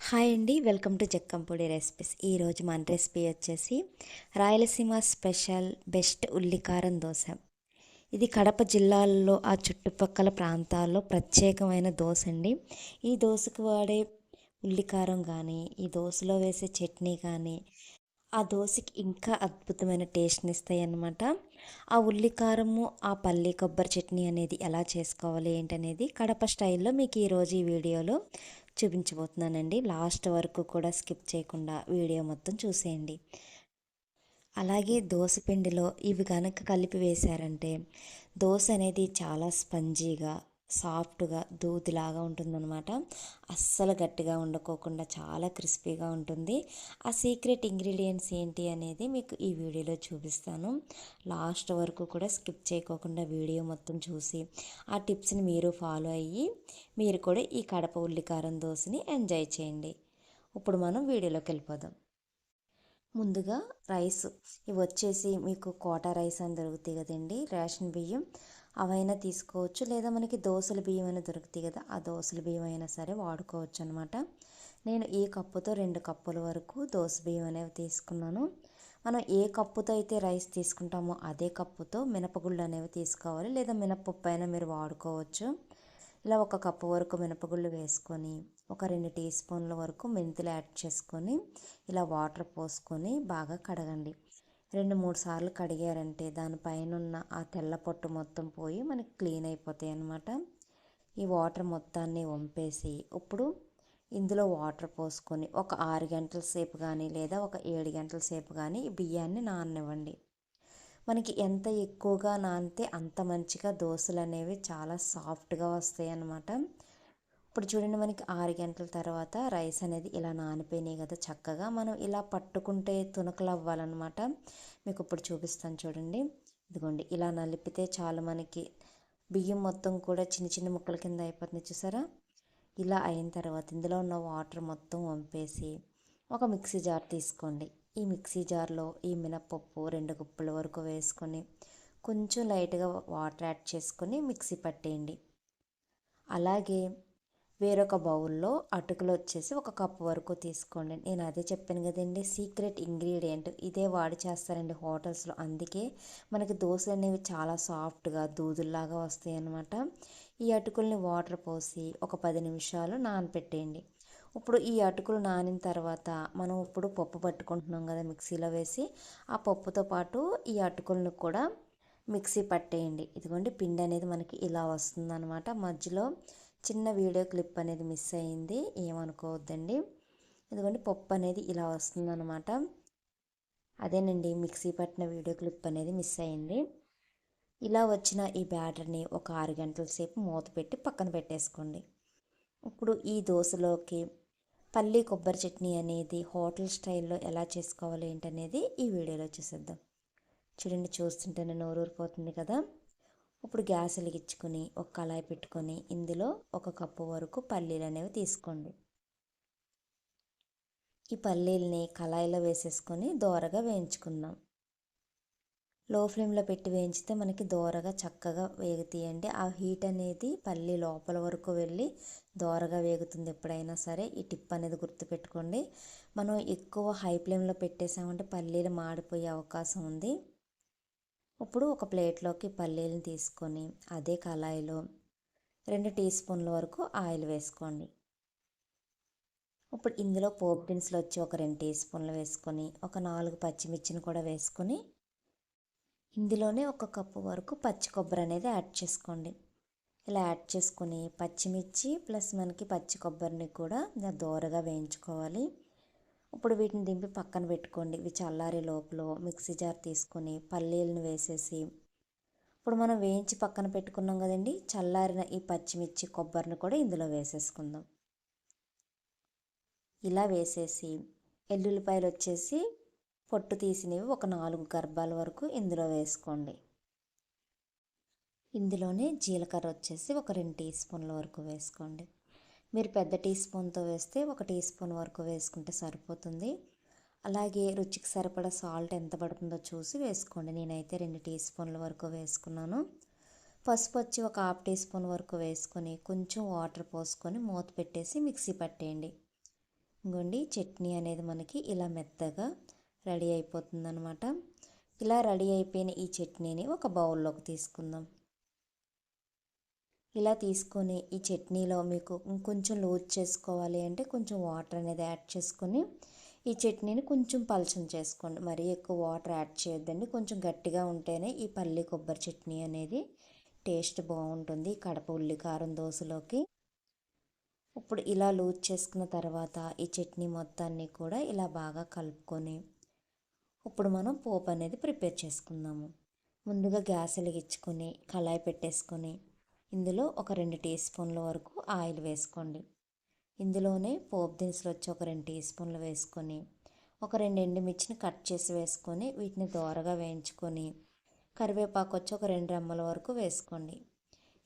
Hi అండి, welcome to Jakkampudi recipes. ఈరోజు మన రెసిపీ వచ్చేసి రాయలసీమ స్పెషల్ బెస్ట్ ఉల్లికారం దోశ. ఇది కడప జిల్లాల్లో ఆ చుట్టుపక్కల ప్రాంతాల్లో ప్రత్యేకమైన దోశ అండి. ఈ దోశకు వాడే ఉల్లికారం కానీ, ఈ దోశలో వేసే చట్నీ కానీ ఆ దోశకి ఇంకా అద్భుతమైన టేస్ట్ని ఇస్తాయి అన్నమాట. ఆ ఉల్లికారము, ఆ పల్లి కొబ్బరి చట్నీ అనేది ఎలా చేసుకోవాలి ఏంటనేది కడప స్టైల్లో మీకు ఈరోజు ఈ వీడియోలో చూపించబోతున్నానండి. లాస్ట్ వరకు కూడా స్కిప్ చేయకుండా వీడియో మొత్తం చూసేయండి. అలాగే దోశ పిండిలో ఇవి కనుక కలిపి వేశారంటే దోశ అనేది చాలా స్పంజీగా, సాఫ్ట్గా, దూదిలాగా ఉంటుందన్నమాట. అస్సలు గట్టిగా ఉండకోకుండా చాలా క్రిస్పీగా ఉంటుంది. ఆ సీక్రెట్ ఇంగ్రీడియంట్స్ ఏంటి అనేది మీకు ఈ వీడియోలో చూపిస్తాను. లాస్ట్ వరకు కూడా స్కిప్ చేయకోకుండా వీడియో మొత్తం చూసి ఆ టిప్స్ని మీరు ఫాలో అయ్యి మీరు కూడా ఈ కడప ఉల్లికారం దోశని ఎంజాయ్ చేయండి. ఇప్పుడు మనం వీడియోలోకి వెళ్ళిపోదాం. ముందుగా రైస్, ఇవి వచ్చేసి మీకు కోటా రైస్ అని దొరుకుతాయి కదండి, రేషన్ బియ్యం. అవైనా తీసుకోవచ్చు, లేదా మనకి దోసల బియ్యం అయినా దొరుకుతాయి కదా, ఆ దోసల బియ్యం అయినా సరే వాడుకోవచ్చు అనమాట. నేను ఈ కప్పుతో 2 కప్పుల వరకు దోస బియ్యం అనేవి తీసుకున్నాను. మనం ఏ కప్పుతో అయితే రైస్ తీసుకుంటామో అదే కప్పుతో మినపగుళ్ళు అనేవి తీసుకోవాలి, లేదా మినపప్పు అయినా మీరు వాడుకోవచ్చు. ఇలా 1 కప్పు వరకు మినపగుళ్ళు వేసుకొని, ఒక 2 టీ స్పూన్ల వరకు మెంతులు యాడ్ చేసుకొని, ఇలా వాటర్ పోసుకొని బాగా కడగండి. 2-3 సార్లు కడిగారంటే దానిపైన ఉన్న ఆ తెల్ల పొట్టు మొత్తం పోయి మనకి క్లీన్ అయిపోతాయి అన్నమాట. ఈ వాటర్ మొత్తాన్ని వంపేసి ఇప్పుడు ఇందులో వాటర్ పోసుకొని ఒక 6 గంటల సేపు కానీ, లేదా ఒక 7 గంటల సేపు కానీ ఈ బియ్యాన్ని నాననివ్వండి. మనకి ఎంత ఎక్కువగా నానితే అంత మంచిగా దోశలు అనేవి చాలా సాఫ్ట్గా వస్తాయి అన్నమాట. ఇప్పుడు చూడండి, మనకి 6 గంటల తర్వాత రైస్ అనేది ఇలా నానిపోయినాయి కదా చక్కగా. మనం ఇలా పట్టుకుంటే తునకలు అవ్వాలన్నమాట. మీకు ఇప్పుడు చూపిస్తాను చూడండి. ఇదిగోండి, ఇలా నలిపితే చాలు, మనకి బియ్యం మొత్తం కూడా చిన్న చిన్న ముక్కల కింద అయిపోతుంది, చూసారా. ఇలా అయిన తర్వాత ఇందులో ఉన్న వాటర్ మొత్తం వంపేసి ఒక మిక్సీ జార్ తీసుకోండి. ఈ మిక్సీ జార్లో ఈ మినపప్పు 2 గుప్పుల వరకు వేసుకొని కొంచెం లైట్గా వాటర్ యాడ్ చేసుకొని మిక్సీ పట్టేయండి. అలాగే వేరొక బౌల్లో అటుకులు వచ్చేసి 1 కప్పు వరకు తీసుకోండి. నేను అదే చెప్పాను కదండి, సీక్రెట్ ఇంగ్రీడియంట్ ఇదే వాడి చేస్తారండి హోటల్స్లో. అందుకే మనకి దోశలు అనేవి చాలా సాఫ్ట్గా దూదుల్లాగా వస్తాయి అన్నమాట. ఈ అటుకుల్ని వాటర్ పోసి ఒక 10 నిమిషాలు నానపెట్టేయండి. ఇప్పుడు ఈ అటుకులు నానిన తర్వాత మనం ఇప్పుడు పప్పు పట్టుకుంటున్నాం కదా మిక్సీలో వేసి, ఆ పప్పుతో పాటు ఈ అటుకులను కూడా మిక్సీ పట్టేయండి. ఇదిగోండి, పిండి అనేది మనకి ఇలా వస్తుందన్నమాట. మధ్యలో చిన్న వీడియో క్లిప్ అనేది మిస్ అయింది, ఏమనుకోవద్దండి. ఇదిగోండి, పప్పు అనేది ఇలా వస్తుందన్నమాట. అదేనండి, మిక్సీ పట్టిన వీడియో క్లిప్ అనేది మిస్ అయింది. ఇలా వచ్చిన ఈ బ్యాటర్ని ఒక 6 గంటల సేపు మూత పెట్టి పక్కన పెట్టేసుకోండి. ఇప్పుడు ఈ దోశలోకి పల్లి కొబ్బరి చట్నీ అనేది హోటల్ స్టైల్లో ఎలా చేసుకోవాలి ఏంటనేది ఈ వీడియోలో చూసేద్దాం. చూడండి, చూస్తుంటేనే నోరూరిపోతుంది కదా. ఇప్పుడు గ్యాస్ వెలిగించుకొని ఒక కళాయి పెట్టుకొని ఇందులో 1 కప్పు వరకు పల్లీలు అనేవి తీసుకోండి. ఈ పల్లీల్ని కళాయిలో వేసేసుకొని దోరగా వేయించుకుందాం. లో ఫ్లేమ్లో పెట్టి వేయించితే మనకి దోరగా చక్కగా వేగుతాయండి. ఆ హీట్ అనేది పల్లి లోపల వరకు వెళ్ళి దోరగా వేగుతుంది ఎప్పుడైనా సరే. ఈ టిప్ అనేది గుర్తుపెట్టుకోండి. మనం ఎక్కువ హై ఫ్లేమ్లో పెట్టేసామంటే పల్లీలు మాడిపోయే అవకాశం ఉంది. ఇప్పుడు ఒక ప్లేట్లోకి పల్లీలను తీసుకొని అదే కళాయిలో 2 టీ స్పూన్ల వరకు ఆయిల్ వేసుకోండి. ఇప్పుడు ఇందులో పోపు దినుసులు వచ్చి ఒక 2 టీ స్పూన్లు వేసుకొని, ఒక 4 పచ్చిమిర్చిని కూడా వేసుకొని ఇందులోనే 1 కప్పు వరకు పచ్చి కొబ్బరి అనేది యాడ్ చేసుకోండి. ఇలా యాడ్ చేసుకొని పచ్చిమిర్చి ప్లస్ మనకి పచ్చి కొబ్బరిని కూడా దోరగా వేయించుకోవాలి. ఇప్పుడు వీటిని దింపి పక్కన పెట్టుకోండి. ఇవి చల్లారే లోపల మిక్సీ జార్ తీసుకొని పల్లీలను వేసేసి, ఇప్పుడు మనం వేయించి పక్కన పెట్టుకున్నాం కదండి, చల్లారిన ఈ పచ్చిమిర్చి కొబ్బరిని కూడా ఇందులో వేసేసుకుందాం. ఇలా వేసేసి ఎల్లుల్లిపాయలు వచ్చేసి పొట్టు తీసినవి ఒక 4 గర్భాల వరకు ఇందులో వేసుకోండి. ఇందులోనే జీలకర్ర వచ్చేసి ఒక 2 టీ స్పూన్ల వరకు వేసుకోండి. మీరు పెద్ద టీ స్పూన్తో వేస్తే 1 టీ స్పూన్ వరకు వేసుకుంటే సరిపోతుంది. అలాగే రుచికి సరిపడా సాల్ట్ ఎంత పడుతుందో చూసి వేసుకోండి. నేనైతే 2 టీ స్పూన్ల వరకు వేసుకున్నాను. పసుపు వచ్చి ఒక 1/2 టీ స్పూన్ వరకు వేసుకొని కొంచెం వాటర్ పోసుకొని మూత పెట్టేసి మిక్సీ పట్టేయండి. ఇంకోండి చట్నీ అనేది మనకి ఇలా మెత్తగా రెడీ అయిపోతుందన్నమాట. ఇలా రెడీ అయిపోయిన ఈ చట్నీని ఒక బౌల్లోకి తీసుకుందాం. ఇలా తీసుకొని ఈ చట్నీలో మీకు ఇంకొంచెం లూజ్ చేసుకోవాలి అంటే కొంచెం వాటర్ అనేది యాడ్ చేసుకొని ఈ చట్నీని కొంచెం పలచన చేసుకోండి. మరీ ఎక్కువ వాటర్ యాడ్ చేయొద్దండి. కొంచెం గట్టిగా ఉంటేనే ఈ పల్లి కొబ్బరి చట్నీ అనేది టేస్ట్ బాగుంటుంది కడప ఉల్లికారం దోశలోకి. ఇప్పుడు ఇలా లూజ్ చేసుకున్న తర్వాత ఈ చట్నీ మొత్తాన్ని కూడా ఇలా బాగా కలుపుకొని ఇప్పుడు మనం పోపు అనేది ప్రిపేర్ చేసుకుందాము. ముందుగా గ్యాస్ వెలిగించుకొని కళాయి పెట్టేసుకొని ఇందులో ఒక 2 టీ స్పూన్ల వరకు ఆయిల్ వేసుకోండి. ఇందులోనే పోపు దినుసులు వచ్చి ఒక 2 టీ స్పూన్లు వేసుకొని ఒక 2 ఎండుమిర్చిని కట్ చేసి వేసుకొని వీటిని దోరగా వేయించుకొని కరివేపాకు వచ్చి ఒక 2 రెమ్మల వరకు వేసుకోండి.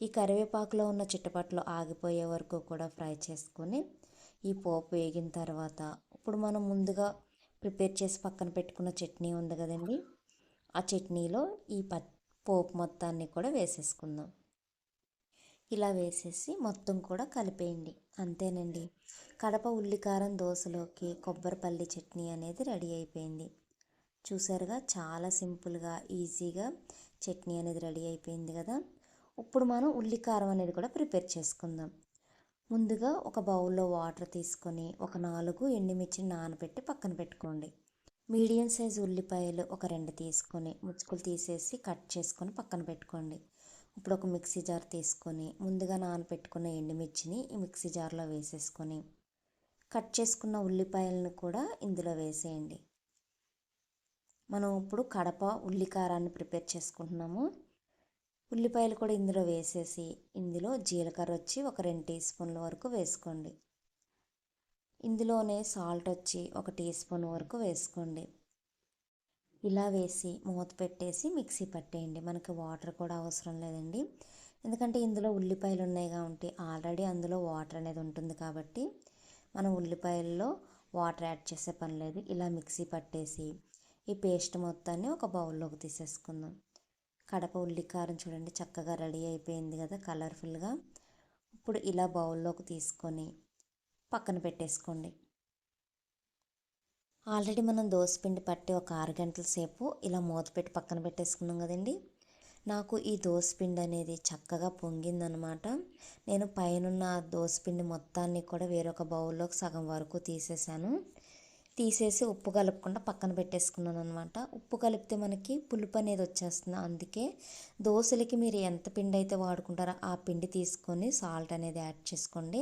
ఈ కరివేపాకులో ఉన్న చిట్టపట్లు ఆగిపోయే వరకు కూడా ఫ్రై చేసుకొని ఈ పోపు వేగిన తర్వాత ఇప్పుడు మనం ముందుగా ప్రిపేర్ చేసి పక్కన పెట్టుకున్న చట్నీ ఉంది కదండి, ఆ చట్నీలో ఈ పోపు మొత్తాన్ని కూడా వేసేసుకుందాం. ఇలా వేసేసి మొత్తం కూడా కలిపేయండి. అంతేనండి, కడప ఉల్లికారం దోశలోకి కొబ్బరిపల్లి చట్నీ అనేది రెడీ అయిపోయింది. చూసారుగా, చాలా సింపుల్గా ఈజీగా చట్నీ అనేది రెడీ అయిపోయింది కదా. ఇప్పుడు మనం ఉల్లికారం అనేది కూడా ప్రిపేర్ చేసుకుందాం. ముందుగా ఒక బౌల్లో వాటర్ తీసుకొని ఒక 4 ఎండుమిర్చిని నానబెట్టి పక్కన పెట్టుకోండి. మీడియం సైజు ఉల్లిపాయలు ఒక 2 తీసుకొని ముచ్చుకులు తీసేసి కట్ చేసుకొని పక్కన పెట్టుకోండి. ఇప్పుడు ఒక మిక్సీ జార్ తీసుకొని ముందుగా నానబెట్టుకున్న ఎండుమిర్చిని ఈ మిక్సీ జార్లో వేసేసుకొని కట్ చేసుకున్న ఉల్లిపాయలను కూడా ఇందులో వేసేయండి. మనం ఇప్పుడు కడప ఉల్లికారాన్ని ప్రిపేర్ చేసుకుంటున్నాము. ఉల్లిపాయలు కూడా ఇందులో వేసేసి ఇందులో జీలకర్ర వచ్చి ఒక 2 టీ స్పూన్ల వరకు వేసుకోండి. ఇందులోనే సాల్ట్ వచ్చి ఒక టీ స్పూన్ వరకు వేసుకోండి. ఇలా వేసి మూత పెట్టేసి మిక్సీ పట్టేయండి. మనకి వాటర్ కూడా అవసరం లేదండి, ఎందుకంటే ఇందులో ఉల్లిపాయలు ఉన్నాయి కాబట్టి ఆల్రెడీ అందులో వాటర్ అనేది ఉంటుంది కాబట్టి మనం ఉల్లిపాయల్లో వాటర్ యాడ్ చేసే పని లేదు. ఇలా మిక్సీ పట్టేసి ఈ పేస్ట్ మొత్తాన్ని ఒక బౌల్లోకి తీసేసుకుందాం. కడప ఉల్లికారం చూడండి చక్కగా రెడీ అయిపోయింది కదా కలర్ఫుల్గా. ఇప్పుడు ఇలా బౌల్లోకి తీసుకొని పక్కన పెట్టేసుకోండి. ఆల్రెడీ మనం దోసపిండి పట్టి ఒక 6 గంటల సేపు ఇలా మూత పెట్టి పక్కన పెట్టేసుకున్నాం కదండి. నాకు ఈ దోసపిండి అనేది చక్కగా పొంగిందనమాట. నేను పైనున్న దోసపిండి మొత్తాన్ని కూడా వేరొక బౌల్లోకి సగం వరకు తీసేసి ఉప్పు కలుపుకుండా పక్కన పెట్టేసుకున్నాను అనమాట. ఉప్పు కలిపితే మనకి పులుపు అనేది వచ్చేస్తుంది. అందుకే దోశలకి మీరు ఎంత పిండి అయితే వాడుకుంటారో ఆ పిండి తీసుకొని సాల్ట్ అనేది యాడ్ చేసుకోండి.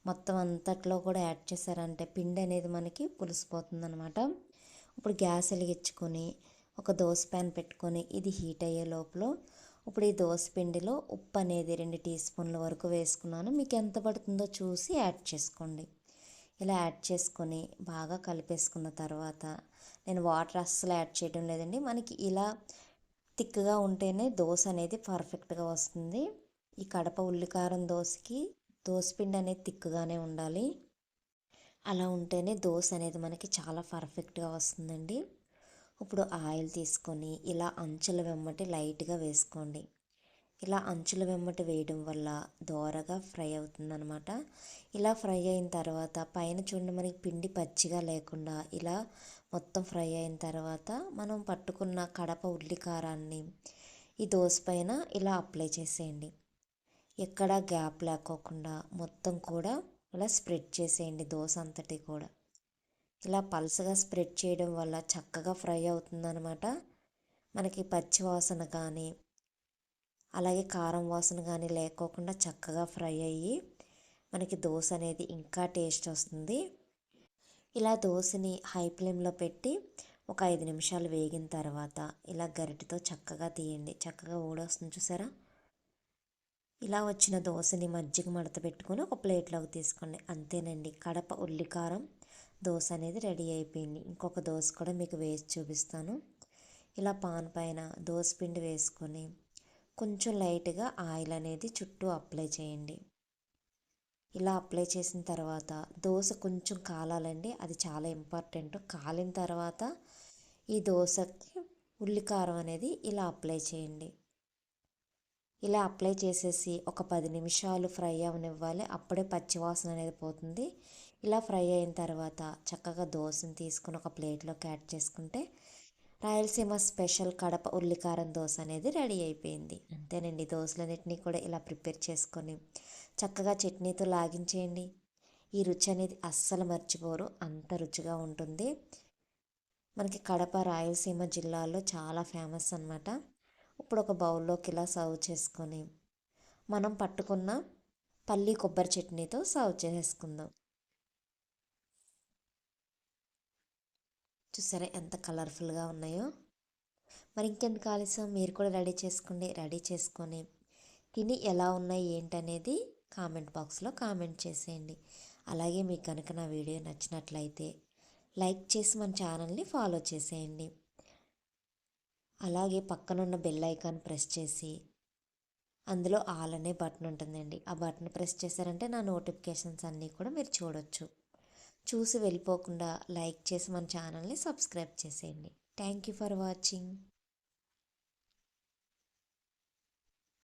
మొత్తం అంతట్లో కూడా యాడ్ చేశారంటే పిండి అనేది మనకి పులిసిపోతుంది అనమాట. ఇప్పుడు గ్యాస్ వెలిగించుకొని ఒక దోశ ప్యాన్ పెట్టుకొని ఇది హీట్ అయ్యే లోపల ఇప్పుడు ఈ దోశ పిండిలో ఉప్పు అనేది 2 టీ స్పూన్ల వరకు వేసుకున్నాను. మీకు ఎంత పడుతుందో చూసి యాడ్ చేసుకోండి. ఇలా యాడ్ చేసుకొని బాగా కలిపేసుకున్న తర్వాత నేను వాటర్ అస్సలు యాడ్ చేయడం లేదండి. మనకి ఇలా థిక్గా ఉంటేనే దోశ అనేది పర్ఫెక్ట్గా వస్తుంది. ఈ కడప ఉల్లికారం దోశకి దోసపిండి అనేది థిక్గానే ఉండాలి. అలా ఉంటేనే దోశ అనేది మనకి చాలా పర్ఫెక్ట్గా వస్తుందండి. ఇప్పుడు ఆయిల్ తీసుకొని ఇలా అంచుల వెమ్మటి లైట్గా వేసుకోండి. ఇలా అంచుల వెమ్మటి వేయడం వల్ల దోరగా ఫ్రై అవుతుందన్నమాట. ఇలా ఫ్రై అయిన తర్వాత పైన చూడండి మనకి పిండి పచ్చిగా లేకుండా ఇలా మొత్తం ఫ్రై అయిన తర్వాత మనం పట్టుకున్న కడప ఉల్లికారాన్ని ఈ దోశ పైన ఇలా అప్లై చేసేయండి. ఎక్కడ గ్యాప్ లేకోకుండా మొత్తం కూడా ఇలా స్ప్రెడ్ చేసేయండి దోశ అంతటి కూడా. ఇలా పల్సగా స్ప్రెడ్ చేయడం వల్ల చక్కగా ఫ్రై అవుతుందన్నమాట. మనకి పచ్చి వాసన కానీ అలాగే కారం వాసన కానీ లేకోకుండా చక్కగా ఫ్రై అయ్యి మనకి దోశ అనేది ఇంకా టేస్ట్ వస్తుంది. ఇలా దోశని హై ఫ్లేమ్లో పెట్టి ఒక 5 నిమిషాలు వేగిన తర్వాత ఇలా గరిటెతో చక్కగా తీయండి. చక్కగా ఊడొస్తుంది చూసారా. ఇలా వచ్చిన దోశని మజ్జిగ మడత పెట్టుకొని ఒక ప్లేట్లోకి తీసుకోండి. అంతేనండి, కడప ఉల్లికారం దోశ అనేది రెడీ అయిపోయింది. ఇంకొక దోశ కూడా మీకు వేసి చూపిస్తాను. ఇలా పాన్ పైన దోశ పిండి వేసుకొని కొంచెం లైట్గా ఆయిల్ అనేది చుట్టూ అప్లై చేయండి. ఇలా అప్లై చేసిన తర్వాత దోశ కొంచెం కాలాలండి, అది చాలా ఇంపార్టెంట్. కాలిన తర్వాత ఈ దోశకి ఉల్లికారం అనేది ఇలా అప్లై చేయండి. ఇలా అప్లై చేసేసి ఒక 10 నిమిషాలు ఫ్రై అవనివ్వాలి. అప్పుడే పచ్చివాసన అనేది పోతుంది. ఇలా ఫ్రై అయిన తర్వాత చక్కగా దోసని తీసుకుని ఒక ప్లేట్లోకి యాడ్ చేసుకుంటే రాయలసీమ స్పెషల్ కడప ఉల్లికారం దోశ అనేది రెడీ అయిపోయింది. అంతేనండి, దోశలన్నిటినీ కూడా ఇలా ప్రిపేర్ చేసుకొని చక్కగా చట్నీతో లాగించేయండి. ఈ రుచి అనేది అస్సలు మర్చిపోరు, అంత రుచిగా ఉంటుంది. మనకి కడప రాయలసీమ జిల్లాలో చాలా ఫేమస్ అన్నమాట. ఇప్పుడు ఒక బౌల్లోకి ఇలా సర్వ్ చేసుకొని మనం పట్టుకున్న పల్లి కొబ్బరి చట్నీతో సర్వ్ చేసుకుందాం. చూసారా ఎంత కలర్ఫుల్గా ఉన్నాయో. మరి ఇంకెందుకు ఆలస్యం, మీరు కూడా రెడీ చేసుకోండి. రెడీ చేసుకొని తిని ఎలా ఉన్నాయి ఏంటనేది కామెంట్ బాక్స్లో కామెంట్ చేసేయండి. అలాగే మీకు కనుక నా వీడియో నచ్చినట్లయితే లైక్ చేసి మన ఛానల్ని ఫాలో చేసేయండి. అలాగే పక్కనున్న బెల్ ఐకాన్ ప్రెస్ చేసి అందులో ఆల్ అనే బటన్ ఉంటుందండి. ఆ బటన్ ప్రెస్ చేశారంటే నా నోటిఫికేషన్స్ అన్నీ కూడా మీరు చూడొచ్చు. చూసి వెళ్ళిపోకుండా లైక్ చేసి మన ఛానల్ని సబ్స్క్రైబ్ చేసేయండి. Thank you for watching.